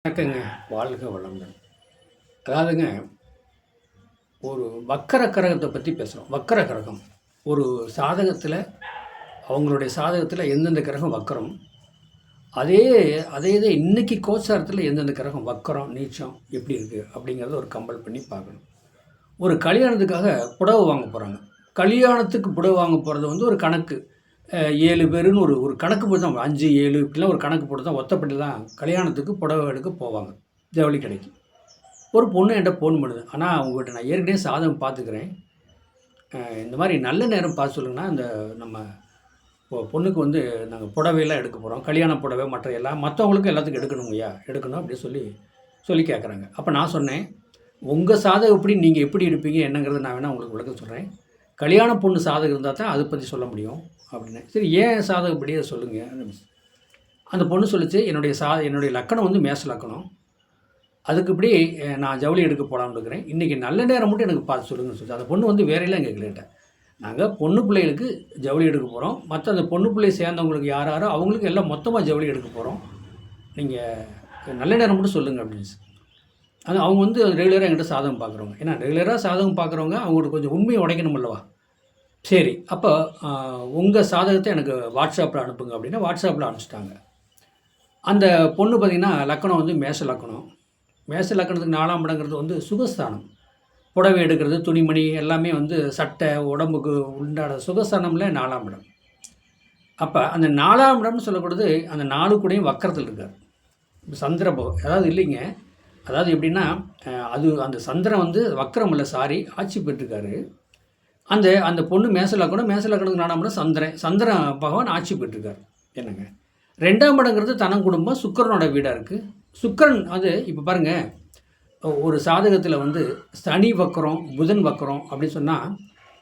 வணக்கங்க. வாழ்க வளமுடன். அதாவதுங்க, ஒரு வக்கர கிரகத்தை பற்றி பேசுகிறோம். வக்கர கிரகம் ஒரு சாதகத்தில், அவங்களுடைய சாதகத்தில் எந்தெந்த கிரகம் வக்கரம், அதே அதே இது இன்னைக்கு கோச்சாரத்தில் எந்தெந்த கிரகம் வக்கரம் நீச்சம் எப்படி இருக்குது அப்படிங்கிறத ஒரு கம்பல் பண்ணி பார்க்கணும். ஒரு கல்யாணத்துக்காக புடவை வாங்க போகிறாங்க. கல்யாணத்துக்கு புடவை வாங்க போகிறது வந்து ஒரு கணக்கு. 7 பேருன்னு ஒரு ஒரு கணக்கு போட்டு தான் 5, 7 இப்படிலாம் ஒரு கணக்கு போட்டு தான் ஒத்தப்பட்டு தான் கல்யாணத்துக்கு புடவை எடுக்க போவாங்க ஜவுளி கடைக்கு. ஒரு பொண்ணு என்கிட்ட ஃபோன் பண்ணுது. ஆனால் உங்கள்கிட்ட நான் ஏற்கனவே சாதகம் பார்த்துக்கிறேன், இந்த மாதிரி நல்ல நேரம் பார்த்து சொல்லுங்கன்னா, இந்த நம்ம பொண்ணுக்கு வந்து நாங்கள் புடவையெல்லாம் எடுக்க போகிறோம், கல்யாண புடவை மற்ற எல்லாம் மற்றவங்களுக்கும் எல்லாத்துக்கும் எடுக்கணுங்கய்யா, எடுக்கணும் அப்படின்னு சொல்லி கேட்குறாங்க. அப்போ நான் சொன்னேன், உங்கள் சாதகம் எப்படி, நீங்கள் எப்படி எடுப்பீங்க என்னங்கிறத நான் வேணால் உங்களுக்கு விளக்க சொல்கிறேன். கல்யாண பொண்ணு சாதகம் இருந்தால் தான் அதை பற்றி சொல்ல முடியும் அப்படின்னு. சரி, ஏன் சாதகம் இப்படி அதை சொல்லுங்கள். அந்த பொண்ணு சொல்லிச்சு, என்னுடைய லக்கணம் வந்து மேச லக்கணம், அதுக்கு இப்படி நான் ஜவுளி எடுக்க போகலான்னு இருக்கிறேன், இன்றைக்கி நல்ல நேரம் மட்டும் எனக்கு பார்த்து சொல்லுங்கன்னு சொல்லிச்சு. அந்த பொண்ணு வந்து வேறையெல்லாம் எங்கள் நாங்கள் பொண்ணு பிள்ளைகளுக்கு ஜவுளி எடுக்க போகிறோம், மற்ற அந்த பொண்ணு பிள்ளை சேர்ந்தவங்களுக்கு யாரோ அவங்களுக்கு எல்லாம் மொத்தமாக ஜவுளி எடுக்க போகிறோம், நீங்கள் நல்ல நேரம் மட்டும் சொல்லுங்கள் அப்படின்னு. அது அவங்க வந்து ரெகுலராக என்கிட்ட சாதகம் பார்க்குறவங்க. ஏன்னா ரெகுலராக சாதகம் பார்க்குறவங்க அவங்களுக்கு கொஞ்சம் உண்மையை உடைக்கணும் அல்லவா. சரி, அப்போ உங்கள் சாதகத்தை எனக்கு வாட்ஸ்அப்பில் அனுப்புங்க அப்படின்னா வாட்ஸ்அப்பில் அனுப்பிச்சிட்டாங்க. அந்த பொண்ணு பார்த்திங்கன்னா லக்கணம் வந்து மேச லக்கணம். மேச லக்கணத்துக்கு 4ஆம் இடங்கிறது வந்து சுகஸ்தானம். புடவை எடுக்கிறது, துணிமணி எல்லாமே வந்து சட்டை உடம்புக்கு உண்டான சுகஸ்தானம்ல 4ஆம் இடம். அப்போ அந்த 4ஆம் இடம்னு சொல்லக்கூடாது, அந்த 4 கூடயும் வக்கரத்தில் இருக்கார் அதாவது இல்லைங்க, அதாவது எப்படின்னா, அந்த சந்திரன் வந்து வக்கரம் இல்லை, ஆட்சி பெற்றிருக்காரு. அந்த பொண்ணு மேச லக்கணத்துக்கு 4ஆம் இடம் சந்திரன் பகவான் ஆட்சி பெற்றிருக்கார். என்னங்க, 2ஆம் இடங்கிறது தனம் குடும்பம், சுக்கிரனோட வீடாக இருக்குது. சுக்கிரன் அது இப்போ பாருங்கள், ஒரு சாதகத்தில் வந்து சனி வக்கரம், புதன் வக்கரம் அப்படின்னு சொன்னால்,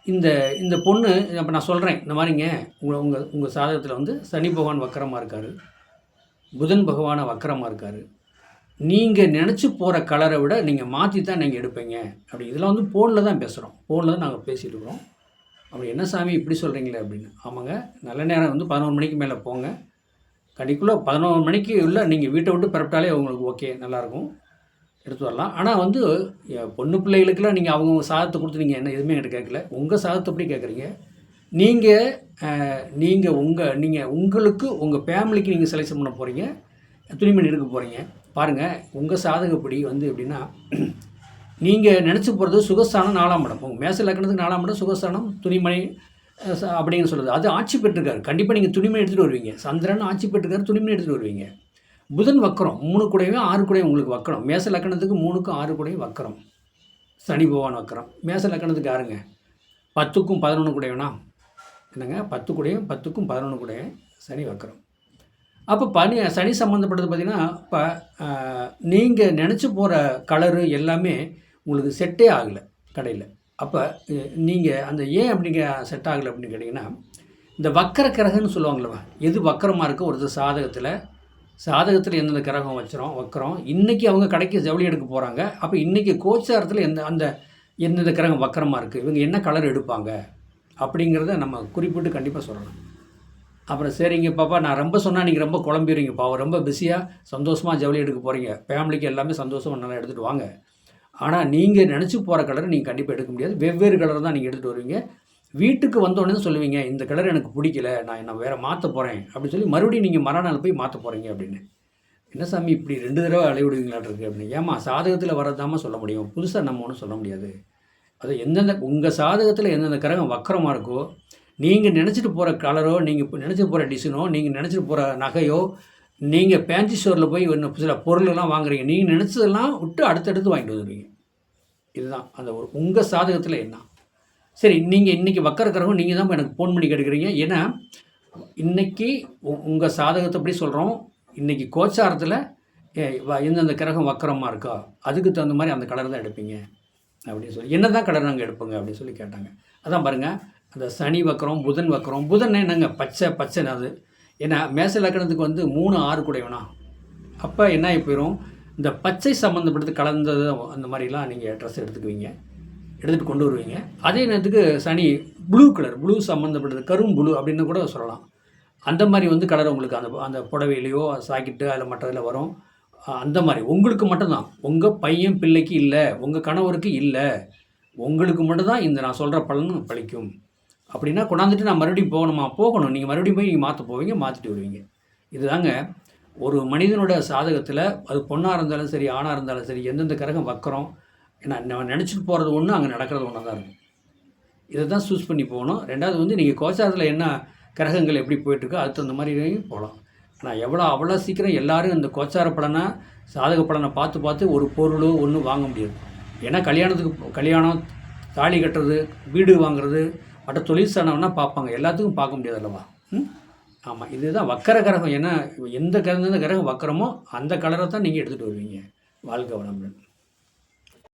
இந்த பொண்ணு இப்போ நான் சொல்கிறேன், இந்த மாதிரிங்க, உங்கள் சாதகத்தில் வந்து சனி பகவான் வக்கரமாக இருக்கார், புதன் பகவானை வக்கரமாக இருக்கார், நீங்கள் நினச்சி போகிற கலரை விட நீங்கள் மாற்றி தான் நீங்கள் எடுப்பீங்க அப்படி. இதெல்லாம் வந்து ஃபோனில் தான் பேசுகிறோம், ஃபோனில் தான் நாங்கள் பேசிகிட்டு இருக்கிறோம். அப்படி என்ன சாமி இப்படி சொல்கிறீங்களே அப்படின்னு. ஆமாங்க, நல்ல நேரம் வந்து 11 மணிக்கு மேலே போங்க, கண்டிக்குள்ளே 11 மணிக்கு உள்ள நீங்கள் வீட்டை விட்டு பிறப்பிட்டாலே உங்களுக்கு ஓகே, நல்லாயிருக்கும், எடுத்து வரலாம். ஆனால் வந்து பொண்ணு பிள்ளைகளுக்கெல்லாம் நீங்கள் அவங்க சாதத்தை கொடுத்து நீங்கள் என்ன எதுவுமே என்கிட்ட கேட்கல, உங்கள் சாதத்தை எப்படி கேட்குறீங்க. நீங்கள் உங்களுக்கு உங்கள் ஃபேமிலிக்கு நீங்கள் செலெக்ஷன் பண்ண போகிறீங்க, துணிமணி எடுக்க போகிறீங்க. பாருங்கள், உங்கள் சாதகப்படி வந்து எப்படின்னா, நீங்கள் நினச்சி போகிறது சுகஸ்தானம் 4ஆம் இடம். உங்கள் மேச லக்கணத்துக்கு 4ஆம் இடம் சுகஸ்தானம், துணிமணி அப்படின்னு சொல்கிறது. அது ஆட்சி பெற்றிருக்காரு. கண்டிப்பாக நீங்கள் துணிமணி எடுத்துகிட்டு வருவீங்க. சந்திரன் ஆட்சி பெற்றிருக்காரு, துணிமணி எடுத்துகிட்டு வருவீங்க. புதன் வக்கரம் 3 கூடையும் 6 கூடையும் உங்களுக்கு வக்கரம். மேச லக்கணத்துக்கு 3க்கும் 6 கூடையும் வக்கரம். சனி பகவான் வக்கரம். மேச லக்கணத்துக்கு யாருங்க, 10க்கும் 11 கூடையனா என்னங்க, 10 கூடையும் 10க்கும் 11 கூடையும் சனி வக்கரம். அப்போ சனி சம்மந்தப்பட்டது பார்த்திங்கன்னா, இப்போ நீங்கள் நினச்சி போகிற கலரு எல்லாமே உங்களுக்கு செட்டே ஆகலை கடையில். அப்போ நீங்கள் அந்த ஏன் அப்படிங்க செட் ஆகலை அப்படின்னு கேட்டிங்கன்னா, இந்த வக்கர கிரகம்னு சொல்லுவாங்களா, எது வக்கரமாக இருக்கோ ஒரு சாதகத்தில் எந்தெந்த கிரகம் வக்கரம், இன்றைக்கி அவங்க கடைக்கு ஜவுளி எடுக்க போகிறாங்க. அப்போ இன்றைக்கி கோச்சாரத்தில் எந்தெந்த கிரகம் வக்கரமாக இருக்குது, இவங்க என்ன கலர் எடுப்பாங்க அப்படிங்கிறத நம்ம குறிப்பிட்டு கண்டிப்பாக சொல்லலாம். அப்புறம் சரிங்க பாப்பா, நான் ரொம்ப சொன்னால் நீங்கள் ரொம்ப குழம்பிடுவீங்க, பாவம் ரொம்ப பிஸியாக சந்தோஷமாக ஜவுளி எடுக்க போகிறீங்க, ஃபேமிலிக்கு எல்லாமே சந்தோஷமாக நல்லா எடுத்துகிட்டு வாங்க, ஆனால் நீங்கள் நினச்சி போகிற கலரை நீங்கள் கண்டிப்பாக எடுக்க முடியாது, வெவ்வேறு கலர் தான் நீங்கள் எடுத்துகிட்டு வருவீங்க. வீட்டுக்கு வந்தோடனே தான் சொல்லுவீங்க, இந்த கலர் எனக்கு பிடிக்கல, நான் வேறு மாற்ற போகிறேன் அப்படின்னு சொல்லி மறுபடியும் நீங்கள் மறுநாள் போய் மாற்ற போகிறீங்க அப்படின்னு. என்ன சாமி இப்படி 2 தடவை அலைவிடுவீங்களாட்டிருக்கு அப்படின்னு. ஏமா, சாதகத்தில் வரதாமல் சொல்ல முடியும், புதுசாக நம்ம ஒன்றும் சொல்ல முடியாது. அது உங்கள் சாதகத்தில் எந்தெந்த கிரகம் வக்கரமாக இருக்கோ, நீங்கள் நினச்சிட்டு போகிற கலரோ, நீங்கள் நினச்சிட்டு போகிற டிசைனோ, நீங்கள் நினச்சிட்டு போகிற நகையோ, நீங்கள் ஃபேன்சி ஸ்டோரில் போய் சில பொருளெல்லாம் வாங்குறீங்க, நீங்கள் நினச்சதெல்லாம் விட்டு அடுத்தடுத்து வாங்கிட்டு வந்துடுவீங்க. இதுதான் அந்த உங்கள் சாதகத்தில் என்ன. சரி, நீங்கள் இன்றைக்கி வக்கர கிரகம் நீங்கள் தான் எனக்கு ஃபோன் பண்ணி கேட்குறீங்க. ஏன்னா இன்றைக்கி உங்கள் சாதகத்தை எப்படி சொல்கிறோம், இன்றைக்கி கோச்சாரத்தில் எந்தெந்த கிரகம் வக்கரமாக இருக்கோ அதுக்கு தகுந்த மாதிரி அந்த கலர் தான் எடுப்பீங்க அப்படின்னு சொல்லி, என்ன தான் கலர் நாங்கள் எடுப்போங்க அப்படின்னு சொல்லி கேட்டாங்க. அதான் பாருங்கள், அந்த சனி வக்கரம், புதன் வக்கரம். புதன் என்னங்க, பச்சைன்னு அது. ஏன்னா மேச லக்கணத்துக்கு வந்து 3, 6 கூட வேணாம். அப்போ என்ன ஆகி போயிடும், இந்த பச்சை சம்மந்தப்பட்டது கலந்தது அந்த மாதிரிலாம் நீங்கள் ட்ரெஸ் எடுத்துகிட்டு கொண்டு வருவீங்க. அதே நேரத்துக்கு சனி ப்ளூ சம்மந்தப்பட்டது, கரும் ப்ளூ அப்படின்னு கூட சொல்லலாம். அந்த மாதிரி வந்து கலர் உங்களுக்கு அந்த புடவையிலையோ சாக்கிட்டு அதில் மற்றதில் வரும். அந்த மாதிரி உங்களுக்கு மட்டும்தான். உங்கள் பையன் பிள்ளைக்கு இல்லை, உங்கள் கணவருக்கு இல்லை, உங்களுக்கு மட்டும்தான் இந்த நான் சொல்கிற பலன் பலிக்கும். அப்படின்னா கொண்டாந்துட்டு நான் மறுபடியும் போகணுமா? போகணும். நீங்கள் மறுபடியும் போய் நீங்கள் மாற்ற போவீங்க, மாற்றிட்டு வருவீங்க. இதுதாங்க ஒரு மனிதனோட சாதகத்தில், அது பொண்ணாக இருந்தாலும் சரி, ஆணாக இருந்தாலும் சரி, எந்தெந்த கிரகம் வக்கரம், ஏன்னா நம்ம நினச்சிட்டு போகிறது ஒன்று, அங்கே நடக்கிறது ஒன்றா தான் இருக்கும். இதை தான் சூஸ் பண்ணி போகணும். ரெண்டாவது வந்து நீங்கள் கோச்சாரத்தில் என்ன கிரகங்கள் எப்படி போயிட்டுருக்கோ அதுக்கு தகுந்த மாதிரி போகலாம். ஆனால் அவ்வளோ சீக்கிரம் எல்லோரும் இந்த கோச்சார பலனை, சாதக பலனை பார்த்து ஒரு பொருளோ ஒன்றும் வாங்க முடியாது. ஏன்னா கல்யாணம், தாலி கட்டுறது, வீடு வாங்குறது, மற்ற தொழில் சாணம்னா பார்ப்பாங்க. எல்லாத்துக்கும் பார்க்க முடியாது அல்லவா? ஆமாம், இதுதான் வக்கர கிரகம். ஏன்னா எந்த கிரகம் வக்கரமோ அந்த கலரை தான் நீங்கள் எடுத்துகிட்டு வருவீங்க. வாழ்க்கை வளமுடன்.